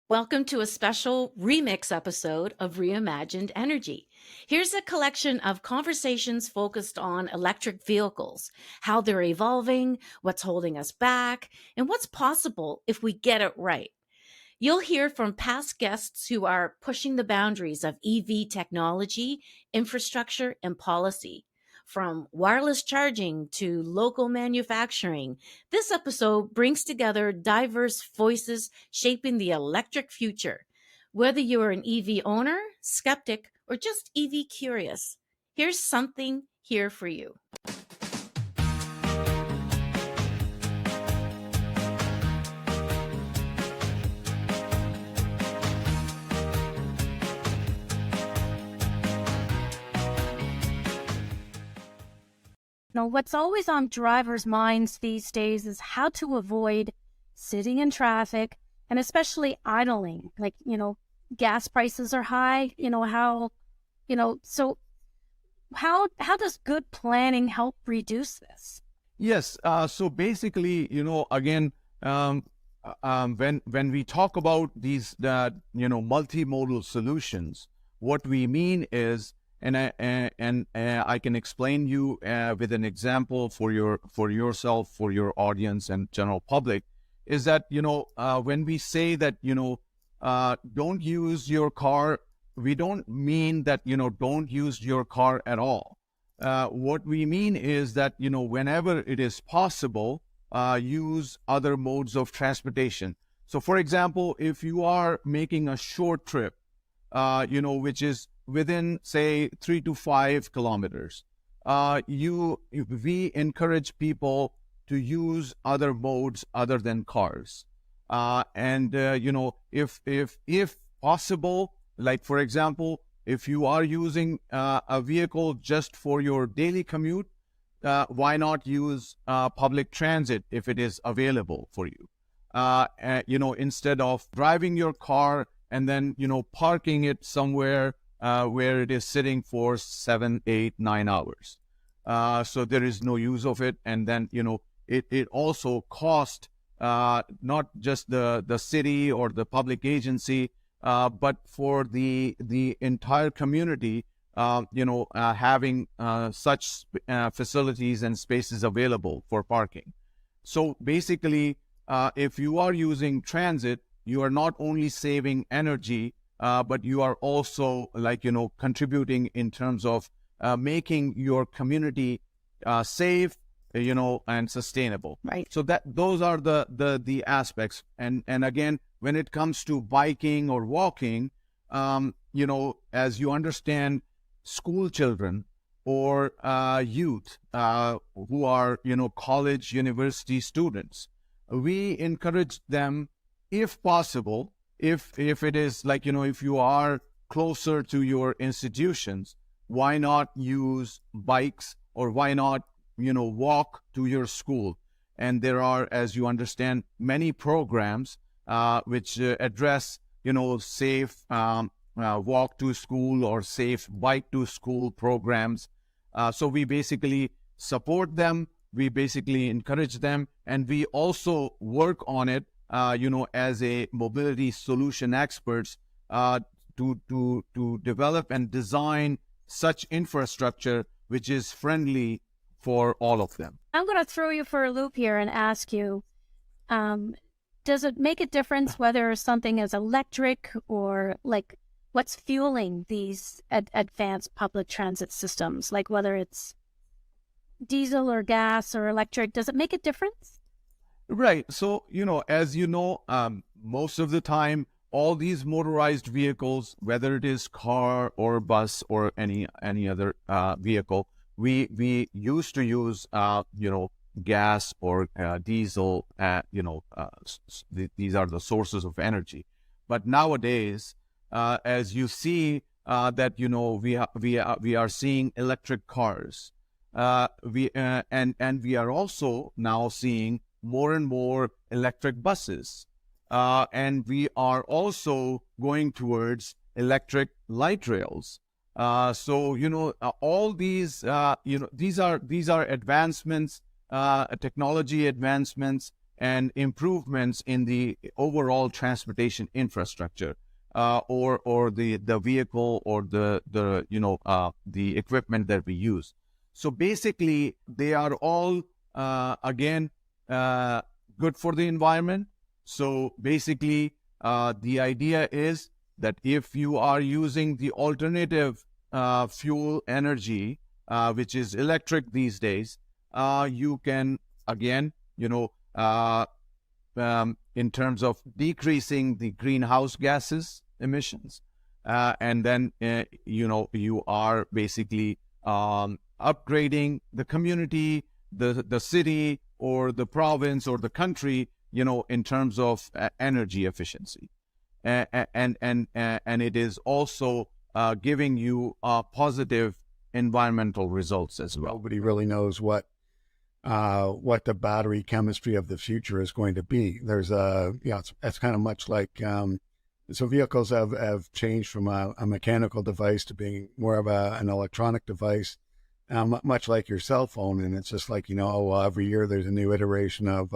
Welcome to a special remix episode of Reimagined Energy. Here's a collection of conversations focused on electric vehicles, how they're evolving, what's holding us back, and what's possible if we get it right. You'll hear from past guests who are pushing the boundaries of EV technology, infrastructure, and policy. From wireless charging to local manufacturing, this episode brings together diverse voices shaping the electric future. Whether you're an EV owner, skeptic, or just EV curious, here's something here for you. Now, what's always on drivers' minds these days is how to avoid sitting in traffic and especially idling. Gas prices are high, how does good planning help reduce this? Yes. So basically, again, when we talk about these, multimodal solutions, what we mean is, and I can explain you with an example for yourself, for your audience and general public, is that when we say that don't use your car, we don't mean that don't use your car at all. What we mean is that whenever it is possible, use other modes of transportation. So, for example, if you are making a short trip, which is within, say, 3 to 5 kilometers, we encourage people to use other modes other than cars. If possible, like, for example, if you are using a vehicle just for your daily commute, why not use public transit if it is available for you? Instead of driving your car and then, parking it somewhere where it is sitting for 7, 8, 9 hours. So there is no use of it. And then, it also cost not just the city or the public agency, but for the entire community, having such facilities and spaces available for parking. So basically, if you are using transit, you are not only saving energy, but you are also contributing in terms of making your community safe, and sustainable. Right. So those are the aspects. And again, when it comes to biking or walking, as you understand, school children or youth who are college, university students, we encourage them, if possible, if it is if you are closer to your institutions, why not use bikes, or why not walk to your school? And there are, as you understand, many programs which address safe walk to school or safe bike to school programs. So we basically support them, we basically encourage them, and we also work on it as a mobility solution experts to develop and design such infrastructure which is friendly for all of them. I'm going to throw you for a loop here and ask you, does it make a difference whether something is electric or what's fueling these advanced public transit systems, like whether it's diesel or gas or electric? Does it make a difference? Right. So, as most of the time, all these motorized vehicles, whether it is car or bus or any other vehicle, we used to use, gas or diesel. These are the sources of energy. But nowadays, as you see that we are seeing electric cars. We are also now seeing more and more electric buses, and we are also going towards electric light rails. So all these these are advancements, technology advancements, and improvements in the overall transportation infrastructure, or the vehicle, or the equipment that we use. So basically, they are all again good for the environment. So basically, the idea is that if you are using the alternative fuel energy, which is electric these days, you can again, in terms of decreasing the greenhouse gases emissions, and then you are basically upgrading the community, the city, or the province, or the country, in terms of energy efficiency, and it is also giving you positive environmental results as well. Nobody really knows what the battery chemistry of the future is going to be. There's it's kind of much like so vehicles have changed from a mechanical device to being more of an electronic device, much like your cell phone. And it's just like, every year there's a new iteration of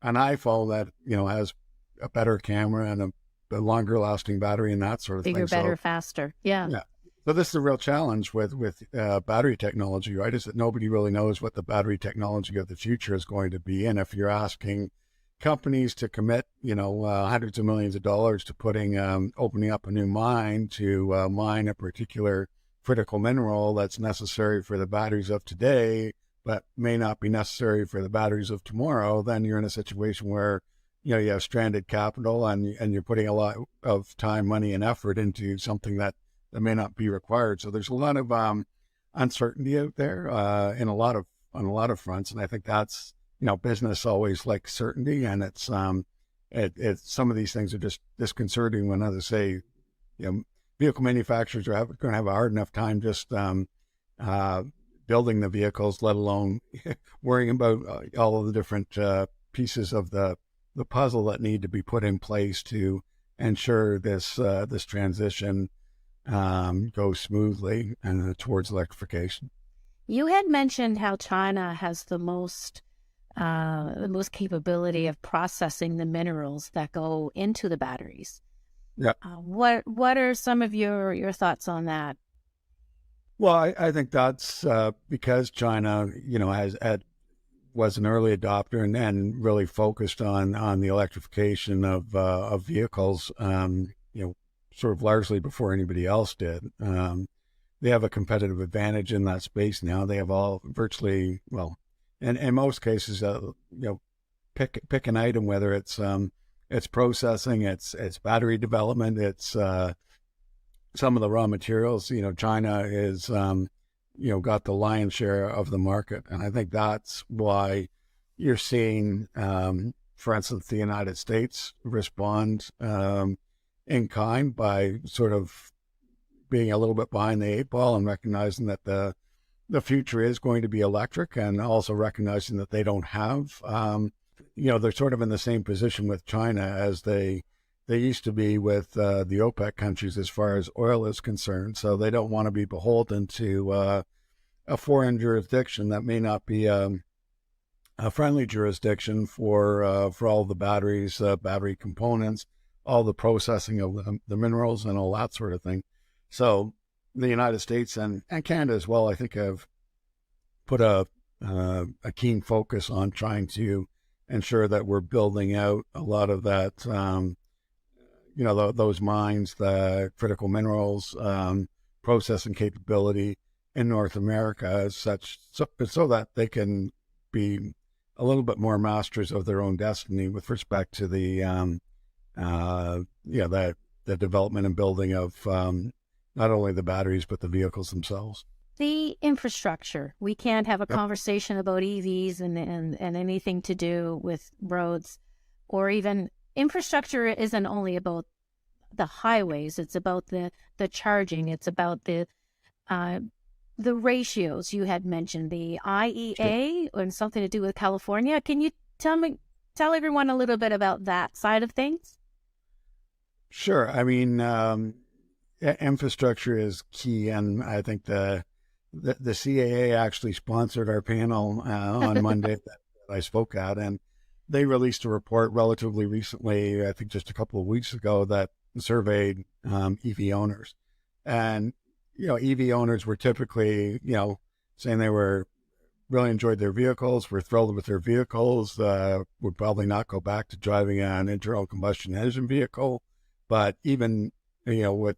an iPhone that has a better camera and a longer lasting battery and that sort of Bigger, thing. better, faster. Yeah. So this is a real challenge with battery technology, right? Is that nobody really knows what the battery technology of the future is going to be. And if you're asking companies to commit, hundreds of millions of dollars to opening up a new mine to mine a particular critical mineral that's necessary for the batteries of today, but may not be necessary for the batteries of tomorrow, then you're in a situation where you have stranded capital and you're putting a lot of time, money, and effort into something that may not be required. So there's a lot of uncertainty out there on a lot of fronts, and I think that's business always likes certainty, and it's some of these things are just disconcerting when others say vehicle manufacturers are going to have a hard enough time just building the vehicles, let alone worrying about all of the different pieces of the puzzle that need to be put in place to ensure this transition goes smoothly and towards electrification. You had mentioned how China has the most capability of processing the minerals that go into the batteries. Yeah. What are some of your thoughts on that? Well, I think that's because China, was an early adopter and really focused on the electrification of vehicles, sort of largely before anybody else did. They have a competitive advantage in that space now. They have all virtually, well, and in most cases, pick an item, whether it's processing, it's battery development, it's some of the raw materials. China is got the lion's share of the market, and I think that's why you're seeing, for instance, the United States respond in kind by sort of being a little bit behind the eight ball and recognizing that the future is going to be electric, and also recognizing that they don't have, they're sort of in the same position with China as they used to be with the OPEC countries as far as oil is concerned. So they don't want to be beholden to a foreign jurisdiction that may not be a friendly jurisdiction for all the batteries, battery components, all the processing of the minerals and all that sort of thing. So the United States and Canada as well, I think, have put a keen focus on trying to ensure that we're building out a lot of that, those mines, the critical minerals, processing capability in North America as such, so that they can be a little bit more masters of their own destiny with respect to the development and building of not only the batteries, but the vehicles themselves. The infrastructure. We can't have a conversation about EVs and anything to do with roads, or even infrastructure isn't only about the highways. It's about the charging. It's about the ratios you had mentioned, the IEA, and something to do with California. Can you tell everyone a little bit about that side of things? Sure. I mean, infrastructure is key, and I think the CAA actually sponsored our panel on Monday that I spoke at, and they released a report relatively recently, I think just a couple of weeks ago, that surveyed EV owners. And, EV owners were typically, saying they were really enjoyed their vehicles, were thrilled with their vehicles, would probably not go back to driving an internal combustion engine vehicle. But even, with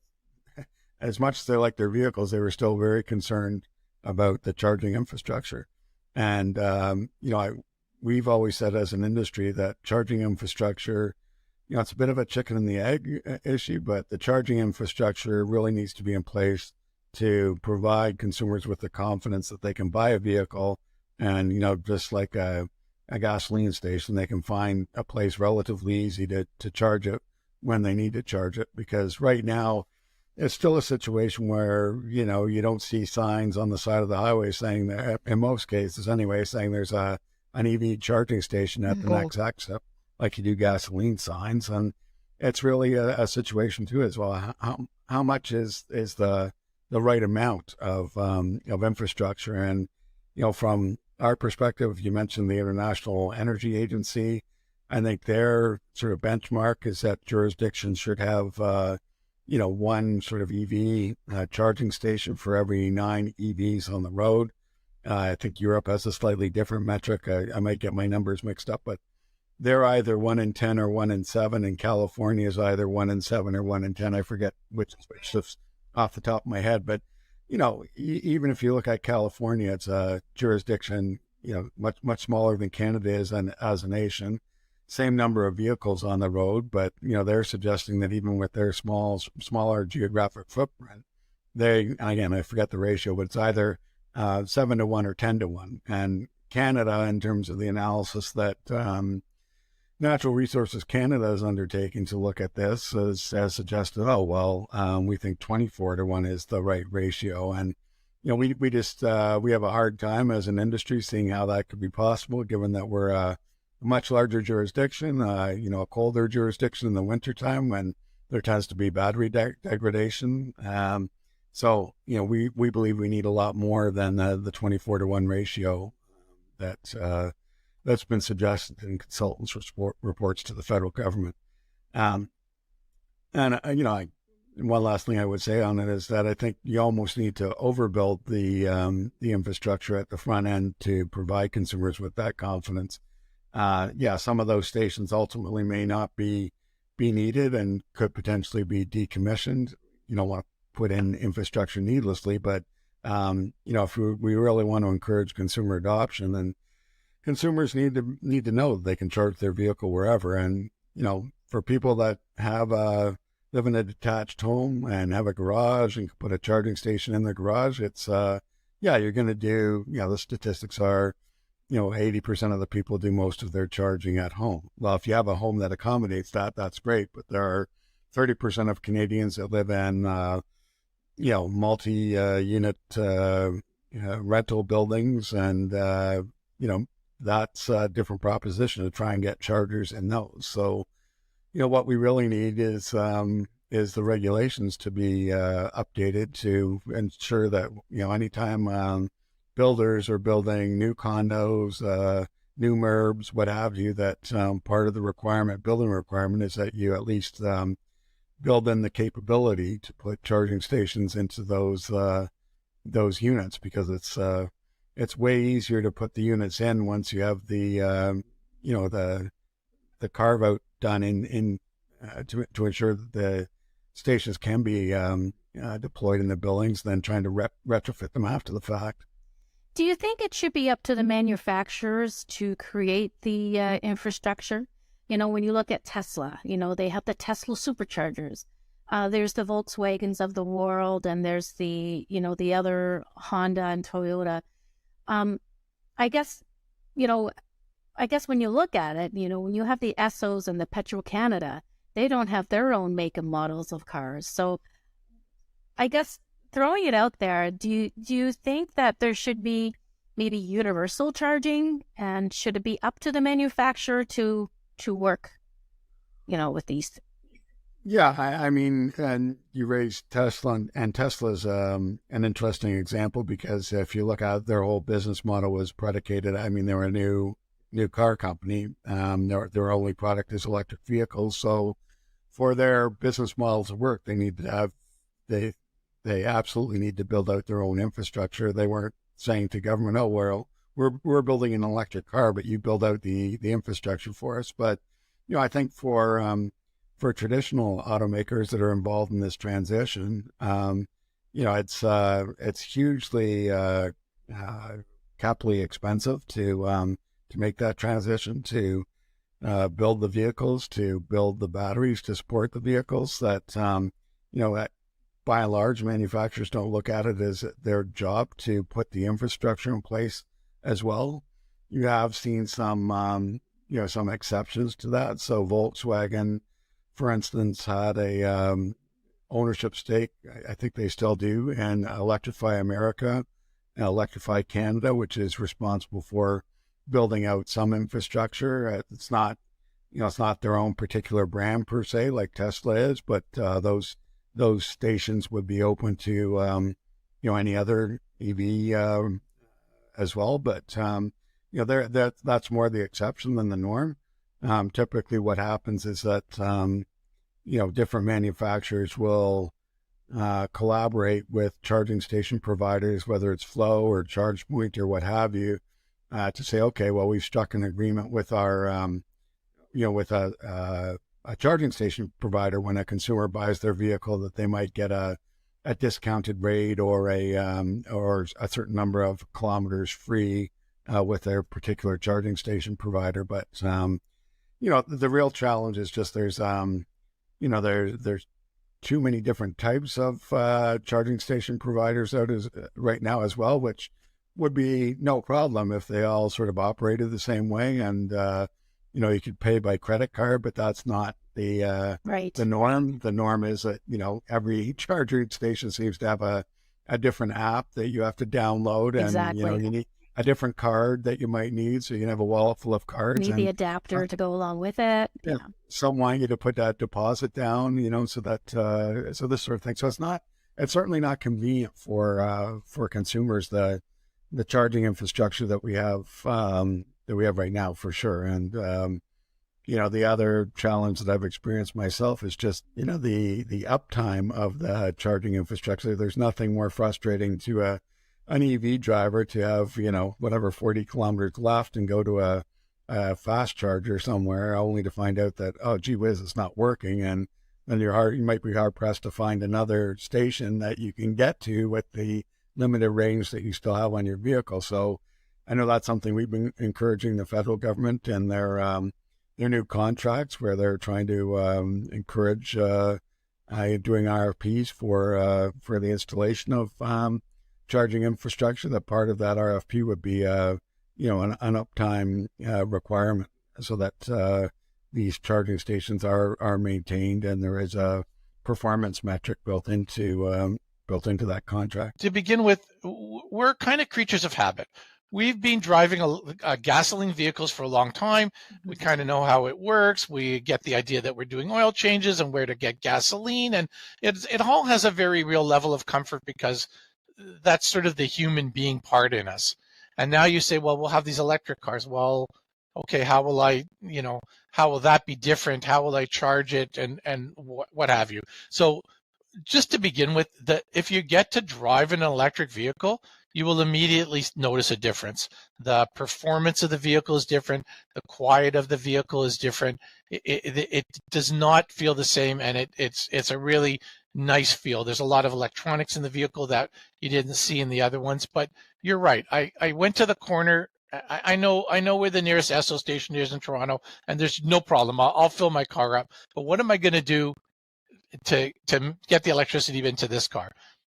as much as they liked their vehicles, they were still very concerned about the charging infrastructure. And, we've always said as an industry that charging infrastructure, it's a bit of a chicken and the egg issue, but the charging infrastructure really needs to be in place to provide consumers with the confidence that they can buy a vehicle and, just like a gasoline station, they can find a place relatively easy to charge it when they need to charge it. Because right now, it's still a situation where, you don't see signs on the side of the highway saying that, in most cases anyway, saying there's an EV charging station at the next exit, like you do gasoline signs. And it's really a situation too as well. How much is the right amount of infrastructure? And, from our perspective, you mentioned the International Energy Agency. I think their sort of benchmark is that jurisdictions should have, one sort of EV charging station for every 9 EVs on the road. I think Europe has a slightly different metric. I might get my numbers mixed up, but they're either 1 in 10 or 1 in 7, and California is either 1 in 7 or 1 in 10. I forget which is off the top of my head, but even if you look at California, it's a jurisdiction, much smaller than Canada is as a nation. Same number of vehicles on the road, but they're suggesting that even with their smaller geographic footprint, again, I forget the ratio, but it's either 7 to 1 or 10 to 1. And Canada, in terms of the analysis that Natural Resources Canada is undertaking to look at this, has suggested, we think 24 to 1 is the right ratio. And, we just, we have a hard time as an industry seeing how that could be possible, given that we're a much larger jurisdiction, a colder jurisdiction in the wintertime when there tends to be battery degradation. So, we believe we need a lot more than the 24 to 1 ratio that's been suggested in consultants' reports to the federal government. And one last thing I would say on it is that I think you almost need to overbuild the infrastructure at the front end to provide consumers with that confidence. Some of those stations ultimately may not be needed and could potentially be decommissioned. You don't want to put in infrastructure needlessly, but if we really want to encourage consumer adoption, then consumers need to know that they can charge their vehicle wherever. And for people that live in a detached home and have a garage and can put a charging station in the garage, it's you're going to do. The statistics are 80% of the people do most of their charging at home. Well, if you have a home that accommodates that, that's great. But there are 30% of Canadians that live in, multi-unit rental buildings. And, that's a different proposition to try and get chargers in those. So, what we really need is the regulations to be updated to ensure that, anytime builders are building new condos, new MERBs, what have you, that part of the building requirement is that you at least build in the capability to put charging stations into those units, because it's way easier to put the units in once you have the carve out done in to ensure that the stations can be deployed in the buildings than trying to retrofit them after the fact. Do you think it should be up to the manufacturers to create the infrastructure? When you look at Tesla, they have the Tesla superchargers. There's the Volkswagens of the world, and there's the other Honda and Toyota. I guess when you look at it, when you have the Essos and the Petro-Canada, they don't have their own make and models of cars. So I guess throwing it out there, do you think that there should be maybe universal charging, and should it be up to the manufacturer to work, with these? Yeah, I mean, and you raised Tesla, and Tesla's an interesting example, because if you look at their whole business model was predicated, they were a new new car company. Their only product is electric vehicles. So for their business model to work, they need to have they absolutely need to build out their own infrastructure. They weren't saying to government, "Oh, well, we're building an electric car, but you build out the infrastructure for us." But I think for traditional automakers that are involved in this transition, it's hugely capitally expensive to make that transition, to build the vehicles, to build the batteries to support the vehicles. That by and large, manufacturers don't look at it as their job to put the infrastructure in place as well. You have seen some exceptions to that. So Volkswagen, for instance, had a ownership stake. I think they still do, in Electrify America and Electrify Canada, which is responsible for building out some infrastructure. It's not their own particular brand per se, like Tesla is, but those stations would be open to any other EV as well. But that's more the exception than the norm. Typically, what happens is that different manufacturers will collaborate with charging station providers, whether it's Flow or ChargePoint or what have you, to say, okay, well, we've struck an agreement with our with a charging station provider. When a consumer buys their vehicle, that they might get a discounted rate or a certain number of kilometers free with their particular charging station provider. But the real challenge is just there's too many different types of charging station providers out right now as well, which would be no problem if they all sort of operated the same way. And you could pay by credit card, but that's not the norm. The norm is that every charging station seems to have a different app that you have to download, and Exactly. you need a different card that you might need, so you can have a wallet full of cards. Need the adapter to go along with it. Yeah. Some want you to put that deposit down, so that so this sort of thing. So it's certainly not convenient for consumers, the charging infrastructure that we have right now, for sure. And the other challenge that I've experienced myself is just the uptime of the charging infrastructure. There's nothing more frustrating to an EV driver to have 40 kilometers left and go to a fast charger somewhere, only to find out that, oh, gee whiz, it's not working. And then you might be hard pressed to find another station that you can get to with the limited range that you still have on your vehicle. So I know that's something we've been encouraging the federal government and their new contracts, where they're trying to encourage doing RFPs for the installation of charging infrastructure. That part of that RFP would be an uptime requirement, so that these charging stations are maintained, and there is a performance metric built into that contract. To begin with, we're kind of creatures of habit. We've been driving gasoline vehicles for a long time. We kind of know how it works. We get the idea that we're doing oil changes and where to get gasoline. And it all has a very real level of comfort, because that's sort of the human being part in us. And now you say, well, we'll have these electric cars. Well, okay, how will that be different? How will I charge it? And what have you? So just to begin with, if you get to drive an electric vehicle, you will immediately notice a difference. The performance of the vehicle is different. The quiet of the vehicle is different. It does not feel the same, and it's a really nice feel. There's a lot of electronics in the vehicle that you didn't see in the other ones. But you're right. I went to the corner. I know where the nearest Esso station is in Toronto, and there's no problem. I'll fill my car up. But what am I going to do to get the electricity into this car?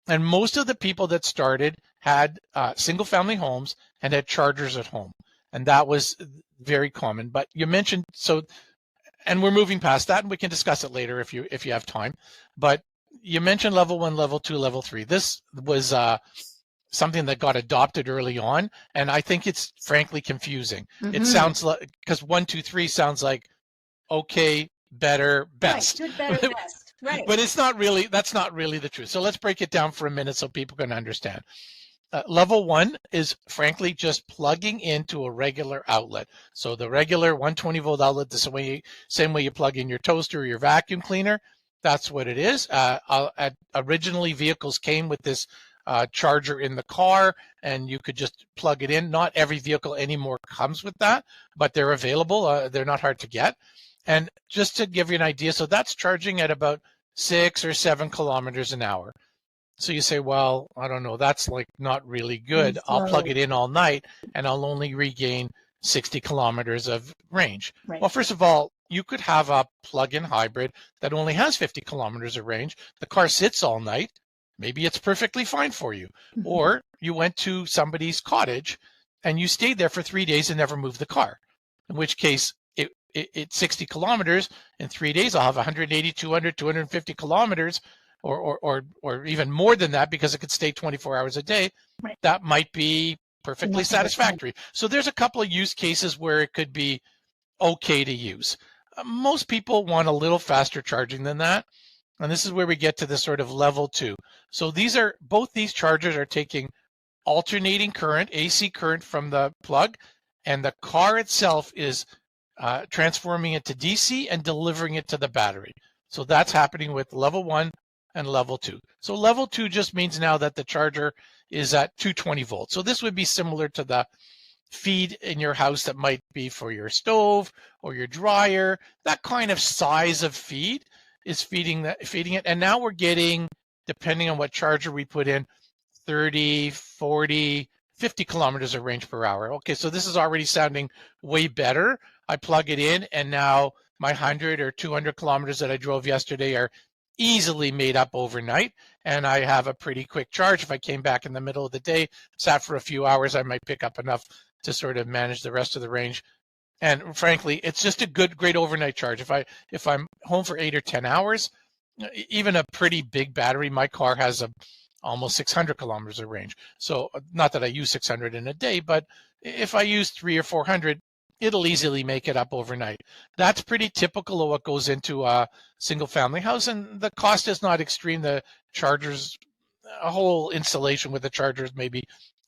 And most of the people that started had single family homes and had chargers at home. And that was very common. But you mentioned, and we're moving past that, and we can discuss it later if you have time. But you mentioned level 1, level 2, level 3. This was something that got adopted early on. And I think it's frankly confusing. Mm-hmm. It sounds like, because 1, 2, 3 sounds like okay, better, best. Right, good, better, best. Right. But that's not really the truth. So let's break it down for a minute so people can understand. Level 1 is frankly just plugging into a regular outlet. So the regular 120-volt outlet, the same way you plug in your toaster or your vacuum cleaner, that's what it is. Originally, vehicles came with this charger in the car, and you could just plug it in. Not every vehicle anymore comes with that, but they're available. They're not hard to get. And just to give you an idea, so that's charging at about 6 or 7 kilometers an hour. So you say, well, I don't know, that's like not really good. I'll plug it in all night and I'll only regain 60 kilometers of range. Right. Well, first of all, you could have a plug-in hybrid that only has 50 kilometers of range. The car sits all night. Maybe it's perfectly fine for you. Mm-hmm. Or you went to somebody's cottage and you stayed there for 3 days and never moved the car, in which case it's 60 kilometers. In 3 days, I'll have 180, 200, 250 kilometers. Or even more than that, because it could stay 24 hours a day. Right. That might be perfectly satisfactory. So there's a couple of use cases where it could be okay to use. Most people want a little faster charging than that. And this is where we get to the sort of level 2. So both these chargers are taking alternating current, AC current from the plug, and the car itself is transforming it to DC and delivering it to the battery. So that's happening with level 1 and level 2. So level 2 just means now that the charger is at 220 volts. So this would be similar to the feed in your house that might be for your stove or your dryer. That kind of size of feed is feeding it. And now we're getting, depending on what charger we put in, 30, 40, 50 kilometers of range per hour. Okay, so this is already sounding way better. I plug it in and now my 100 or 200 kilometers that I drove yesterday are easily made up overnight, and I have a pretty quick charge. If I came back in the middle of the day, sat for a few hours, I might pick up enough to sort of manage the rest of the range. And frankly, it's just a great overnight charge. If I'm home for 8 or 10 hours, even a pretty big battery, my car has almost 600 kilometers of range. So not that I use 600 in a day, but if I use 300 or 400, it'll easily make it up overnight. That's pretty typical of what goes into a single family house, and the cost is not extreme. The chargers, a whole installation with the chargers, maybe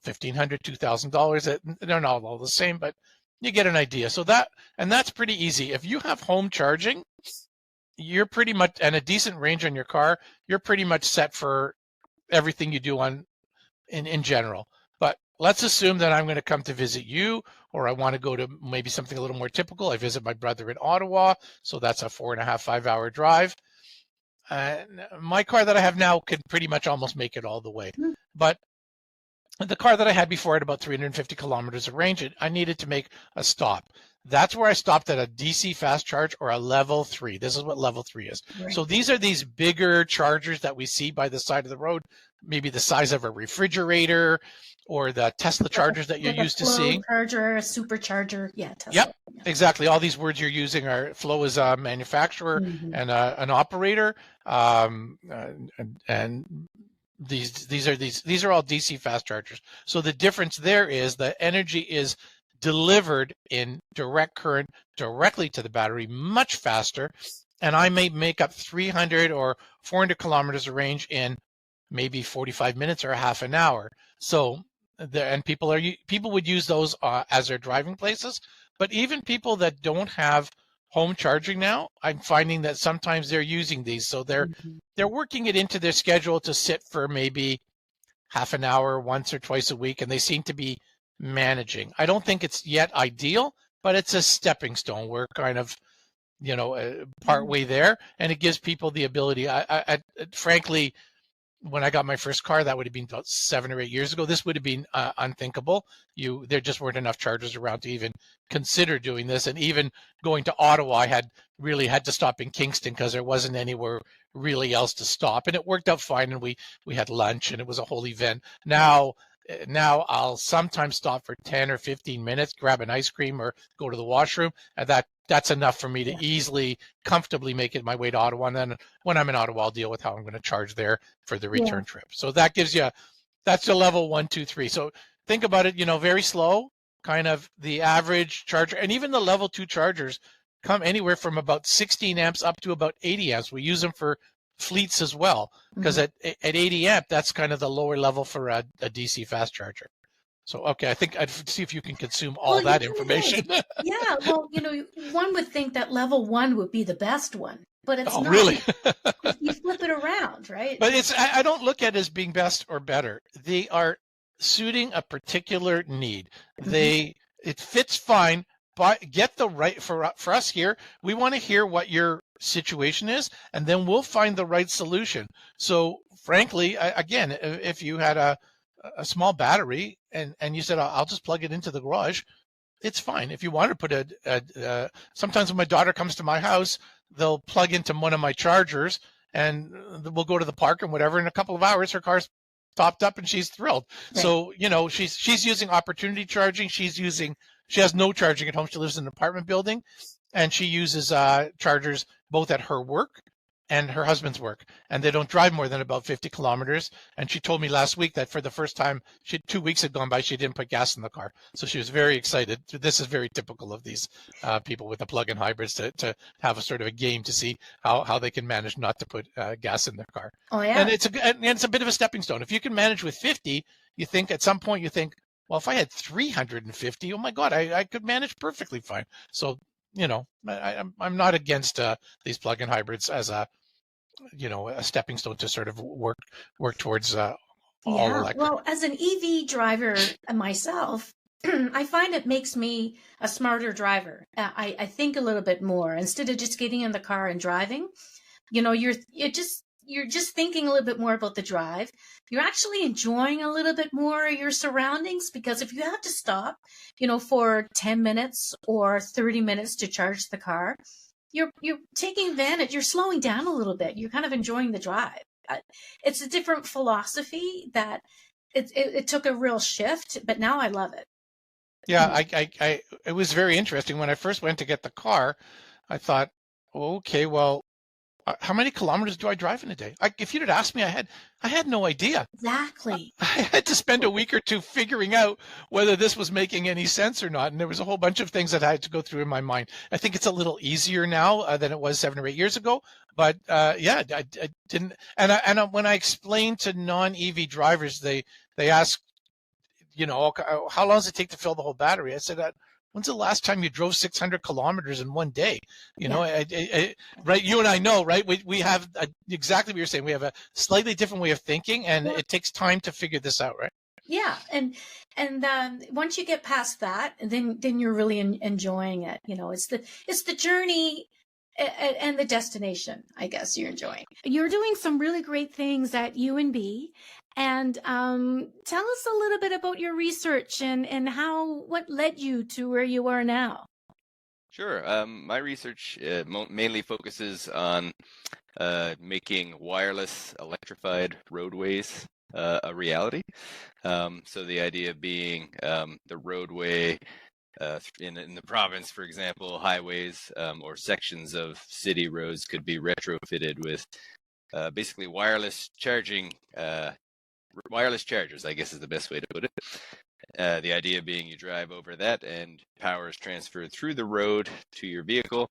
$1,500, $2,000. They're not all the same, but you get an idea. So that's pretty easy. If you have home charging, you're pretty much, and a decent range on your car, you're pretty much set for everything you do in general. But let's assume that I'm going to come to visit you, or I want to go to maybe something a little more typical. I visit my brother in Ottawa, so that's a 4.5, 5 hour drive. My car that I have now could pretty much almost make it all the way. But the car that I had before had about 350 kilometers of range. I needed to make a stop. That's where I stopped at a DC fast charge or a level 3. This is what level 3 is. Right. So these are these bigger chargers that we see by the side of the road, maybe the size of a refrigerator, or the Tesla chargers that you're used to seeing. Charger, a supercharger. Yeah, Tesla. Yep, exactly. All these words you're using are Flow is a manufacturer and an operator. And these are all DC fast chargers. So the difference there is the energy is delivered in direct current directly to the battery much faster, and I may make up 300 or 400 kilometers of range in maybe 45 minutes or a half an hour. So people would use those as their driving places, but even people that don't have home charging now, I'm finding that sometimes they're using these. So they're working it into their schedule to sit for maybe half an hour once or twice a week, and they seem to be managing. I don't think it's yet ideal, but it's a stepping stone. We're kind of, part way there, and it gives people the ability. I frankly, when I got my first car, that would have been about 7 or 8 years ago. This would have been unthinkable. There just weren't enough chargers around to even consider doing this. And even going to Ottawa, I had to stop in Kingston because there wasn't anywhere really else to stop. And it worked out fine. And we had lunch, and it was a whole event. Now I'll sometimes stop for 10 or 15 minutes, grab an ice cream or go to the washroom. And that's enough for me to easily, comfortably make it my way to Ottawa. And then when I'm in Ottawa, I'll deal with how I'm going to charge there for the return trip. So that's the level 1, 2, 3. So think about it, very slow, kind of the average charger. And even the level 2 chargers come anywhere from about 16 amps up to about 80 amps. We use them for fleets as well, because at 80 amp, that's kind of the lower level for a DC fast charger. So, okay, I think I'd see if you can consume all that information. Yeah, well, one would think that level 1 would be the best one, but it's not. Really? You flip it around, right? But I don't look at it as being best or better. They are suiting a particular need. It fits fine, but get the right, for us here, we want to hear what your situation is, and then we'll find the right solution. So frankly, again, if you had a small battery and you said, I'll just plug it into the garage, it's fine. If you want to put sometimes when my daughter comes to my house, they'll plug into one of my chargers and we'll go to the park and whatever. In a couple of hours, her car's topped up and she's thrilled. Right. So, she's using opportunity charging. She has no charging at home. She lives in an apartment building and she uses chargers both at her work and her husband's work, and they don't drive more than about 50 kilometers. And she told me last week that for the first time, 2 weeks had gone by, she didn't put gas in the car. So she was very excited. This is very typical of these people with the plug-in hybrids to have a sort of a game to see how they can manage not to put gas in their car. Oh yeah. And it's a bit of a stepping stone. If you can manage with 50, you think at some point, well, if I had 350, oh my God, I could manage perfectly fine. So, I'm not against these plug-in hybrids as a stepping stone to sort of work towards all electric. Well, as an EV driver myself, I find it makes me a smarter driver. I think a little bit more instead of just getting in the car and driving. You're just thinking a little bit more about the drive. You're actually enjoying a little bit more your surroundings, because if you have to stop, for 10 minutes or 30 minutes to charge the car, you're taking advantage. You're slowing down a little bit. You're kind of enjoying the drive. It's a different philosophy that it took a real shift, but now I love it. Yeah, it was very interesting. When I first went to get the car, I thought, okay, well, how many kilometers do I drive in a day? If you'd asked me, I had no idea. Exactly. I had to spend a week or two figuring out whether this was making any sense or not. And there was a whole bunch of things that I had to go through in my mind. I think it's a little easier now than it was 7 or 8 years ago. But I didn't. And when I explained to non-EV drivers, they ask, how long does it take to fill the whole battery? I said, when's the last time you drove 600 kilometers in one day? Right? You and I know, right? We have exactly what you're saying. We have a slightly different way of thinking, and it takes time to figure this out, right? Yeah, and once you get past that, then you're really enjoying it. It's the journey and the destination, I guess, you're enjoying. You're doing some really great things at UNB. And tell us a little bit about your research and what led you to where you are now. Sure. My research mainly focuses on making wireless electrified roadways a reality. So the idea being the roadway in the province, for example, highways or sections of city roads could be retrofitted with basically wireless charging. Wireless chargers, I guess, is the best way to put it. The idea being you drive over that and power is transferred through the road to your vehicle,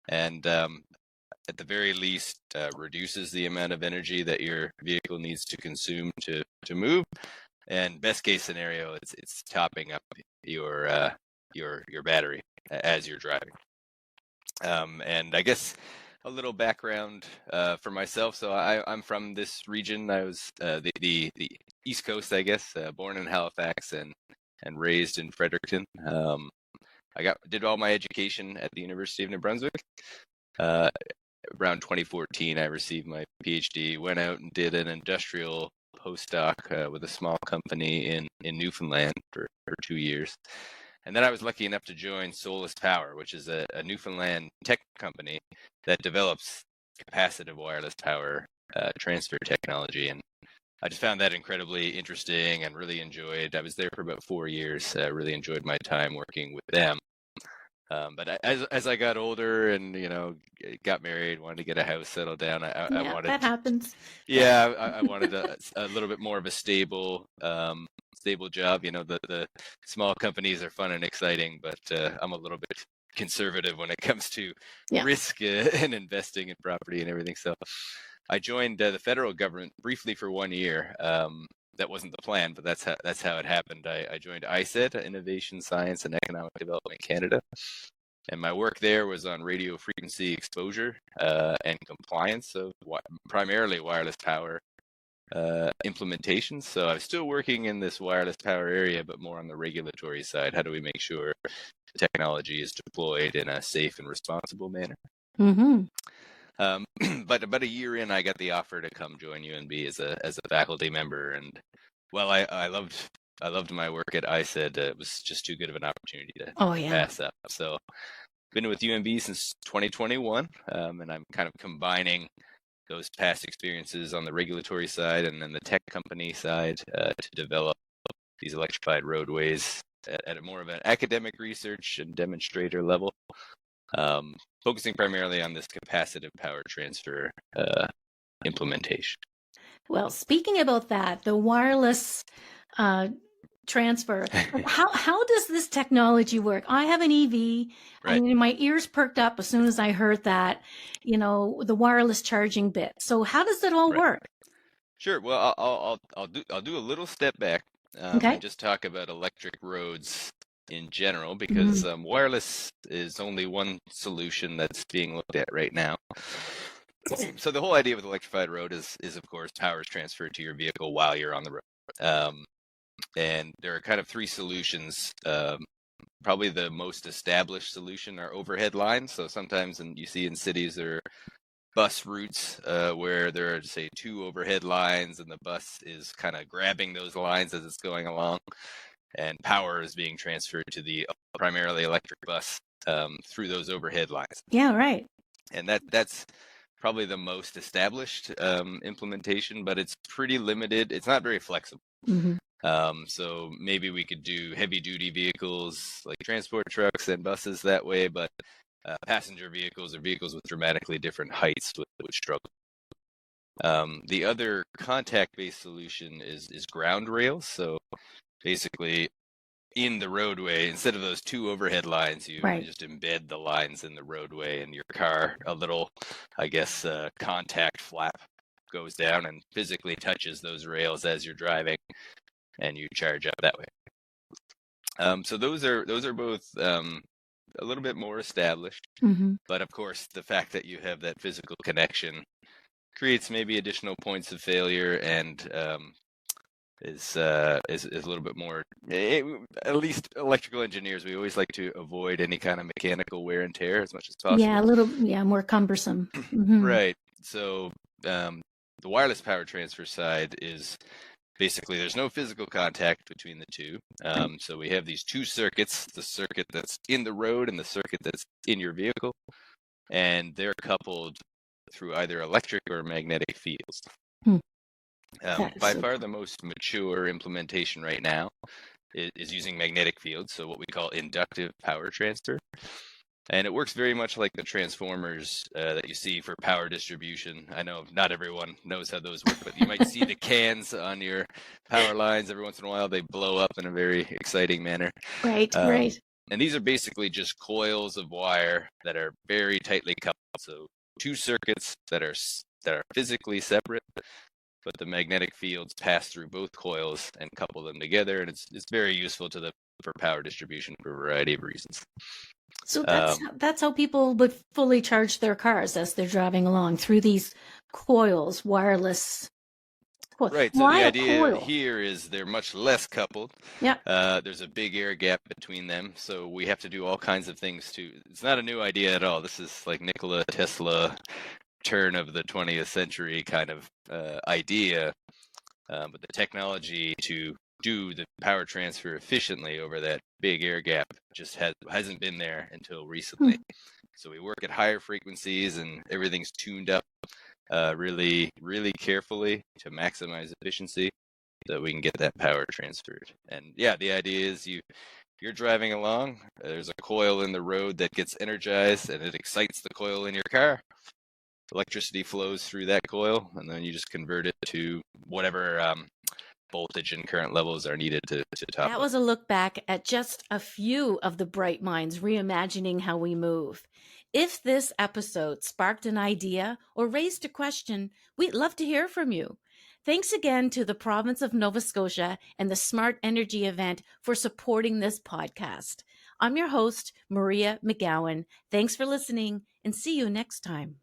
and at the very least reduces the amount of energy that your vehicle needs to consume to move. And best case scenario, it's topping up your battery as you're driving. And I guess a little background for myself. So I'm from this region. I was the East Coast, I guess, born in Halifax and raised in Fredericton. I did all my education at the University of New Brunswick. Around 2014, I received my PhD, went out and did an industrial postdoc with a small company in Newfoundland for 2 years. And then I was lucky enough to join Solus Power, which is a Newfoundland tech company that develops capacitive wireless power transfer technology. And I just found that incredibly interesting and really enjoyed. I was there for about 4 years. Really enjoyed my time working with them. But as I got older and got married, wanted to get a house, settle down. I wanted that happens. Yeah, I wanted a little bit more of a stable job. The small companies are fun and exciting, but I'm a little bit conservative when it comes to risk and investing in property and everything. So I joined the federal government briefly for 1 year. That wasn't the plan, but that's how it happened. I joined ISET, Innovation, Science, and Economic Development Canada, and my work there was on radio frequency exposure and compliance of primarily wireless power implementations. So I'm still working in this wireless power area, but more on the regulatory side. How do we make sure the technology is deployed in a safe and responsible manner? Mm-hmm. But about a year in, I got the offer to come join UNB as a faculty member, and well, I loved my work at ISED. It was just too good of an opportunity to pass up. So been with UNB since 2021, and I'm kind of combining those past experiences on the regulatory side and then the tech company side to develop these electrified roadways at a more of an academic research and demonstrator level, focusing primarily on this capacitive power transfer implementation. Well, speaking about that, the wireless transfer, how does this technology work? I have an EV. Right. I mean, my ears perked up as soon as I heard that, the wireless charging bit. So how does it all work? Sure. Well, I'll do a little step back and just talk about electric roads in general, because wireless is only one solution that's being looked at right now. So the whole idea with electrified road is of course power is transferred to your vehicle while you're on the road. And there are kind of three solutions. Probably the most established solution are overhead lines. So sometimes you see in cities there are bus routes where there are, say, two overhead lines, and the bus is kind of grabbing those lines as it's going along, and power is being transferred to the primarily electric bus through those overhead lines. Yeah, right. And that's probably the most established implementation, but it's pretty limited. It's not very flexible. Mm-hmm. So maybe we could do heavy duty vehicles like transport trucks and buses that way, but passenger vehicles or vehicles with dramatically different heights would struggle. The other contact-based solution is ground rails. So basically in the roadway, instead of those two overhead lines, you just embed the lines in the roadway, and your car, a little, contact flap goes down and physically touches those rails as you're driving, and you charge up that way. So those are both a little bit more established, but of course the fact that you have that physical connection creates maybe additional points of failure, and is a little bit more. At least electrical engineers, we always like to avoid any kind of mechanical wear and tear as much as possible. Yeah, more cumbersome. Right. So the wireless power transfer side is basically there's no physical contact between the two. So we have these two circuits, the circuit that's in the road and the circuit that's in your vehicle, and they're coupled through either electric or magnetic fields. By far the most mature implementation right now is using magnetic fields, so what we call inductive power transfer. And it works very much like the transformers that you see for power distribution. I know not everyone knows how those work, but you might see the cans on your power lines every once in a while. They blow up in a very exciting manner. Right. And these are basically just coils of wire that are very tightly coupled. So two circuits that are physically separate, but the magnetic fields pass through both coils and couple them together, and it's very useful for power distribution for a variety of reasons. So that's how people would fully charge their cars as they're driving along, through these coils, wireless coils. Right. So the idea here is they're much less coupled. Yeah. There's a big air gap between them, so we have to do all kinds of things it's not a new idea at all. This is like Nikola Tesla turn of the 20th century kind of idea, but the technology to do the power transfer efficiently over that big air gap just hasn't been there until recently. So we work at higher frequencies, and everything's tuned up really, really carefully to maximize efficiency so that we can get that power transferred. And yeah, the idea is you're driving along, there's a coil in the road that gets energized, and it excites the coil in your car. Electricity flows through that coil, and then you just convert it to whatever voltage and current levels are needed to top. That was a look back at just a few of the bright minds reimagining how we move. If this episode sparked an idea or raised a question, we'd love to hear from you. Thanks again to the province of Nova Scotia and the Smart Energy event for supporting this podcast. I'm your host, Maria McGowan. Thanks for listening and see you next time.